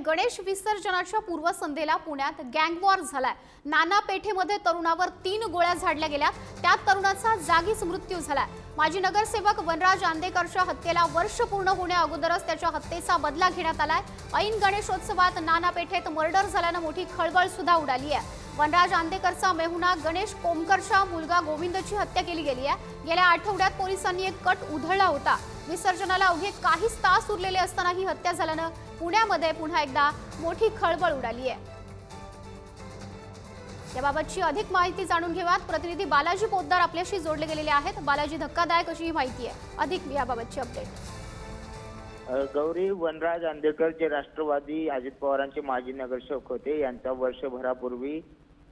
गणेश विसर्जनाच्या पूर्वसंध्येला पुण्यात गँगवॉर झालाय। नाना पेठेमध्ये तरुणावर 3 गोळ्या झाडल्या गेल्या, त्यात तरुणाचा जागीच मृत्यू झालाय। माजी नगरसेवक वनराज आंदेकरच्या हत्येला वर्ष पूर्ण होण्या अगोदरच त्याच्या हत्येचा बदला घेण्यात आलाय। ऐन गणेशोत्सवात नाना पेठेत मर्डर झाल्याने मोठी खळबळ सुद्धा उडाली आहे। वनराज आंदेकरचा मेहुणा गणेश कोमकरचा मुलगा गोविंदची हत्या केली गेली आहे। गेल्या आठवड्यात पोलिसांनी एक कट उधळला होता। विसर्जनाला अवघे काहीच तास उरलेले असताना ही हत्या झाल्याने पुण्यामध्ये पुन्हा एकदा मोठी खळबळ उडाली आहे। याबाबतची अधिक माहिती जाणून घेऊयात। प्रतिनिधी बालाजी पोद्दार आपल्याशी जोडले गेलेले आहेत। बालाजी, धक्कादायक अशी ही माहिती आहे, अधिक याबाबतची अपडेट। गौरी, वनराज आंदेकर जे राष्ट्रवादी अजित पवारांचे माजी नगरसेवक होते, यांचा वर्षभरापूर्वी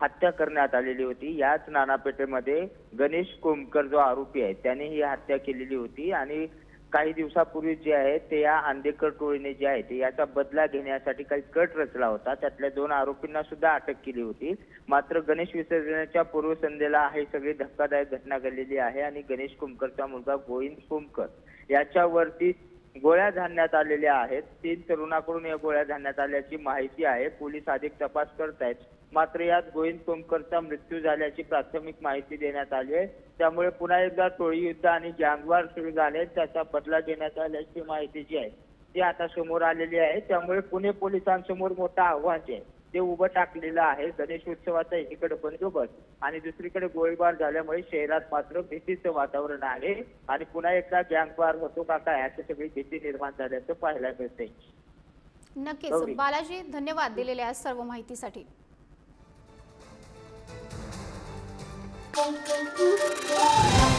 हत्या करण्यात आलेली होती। याच नानापेठेमध्ये गणेश कोमकर जो आरोपी आहे त्याने ही हत्या केलेली होती आणि काही दिवसापूर्वी जे आहे ते या आंदेकर टोळीने जे आहे ते याचा बदला घेण्यासाठी काही कट रचला होता। त्यातल्या 2 आरोपींना सुद्धा अटक केली होती। मात्र गणेश विसर्जनाच्या पूर्वसंध्येला ही सगळी धक्कादायक घटना घडलेली आहे आणि गणेश कोमकरचा मुलगा गोविंद कोमकर याच्यावरती गोळ्या झाडण्यात आलेल्या आहेत। 3 तरुणाकडून या गोळ्या झाडण्यात आल्याची माहिती आहे। पोलीस अधिक तपास करत आहेत। मात्र यात गोविंद कोमकरचा मृत्यू झाल्याची प्राथमिक माहिती देण्यात आली आहे। त्यामुळे पुन्हा एकदा टोळी युद्ध आणि गँगवॉर सुरू झाले, त्याचा बदला घेण्यात आल्याची माहिती जी आहे ती आता समोर आलेली आहे। त्यामुळे पुणे पोलिसांसमोर मोठं आव्हान जे आहे ते उभं टाकलेलं आहे। गणेश उत्सवाचा एकीकडे बंदोबस्त आणि दुसरीकडे गोळीबार झाल्यामुळे शहरात मात्र भीतीचं वातावरण आहे आणि पुन्हा एकदा गँगवॉर होतो का काय याची सगळी भीती निर्माण झाल्याचं पाहायला मिळते। नक्कीच बालाजी, धन्यवाद दिलेल्या सर्व माहितीसाठी। Thank you.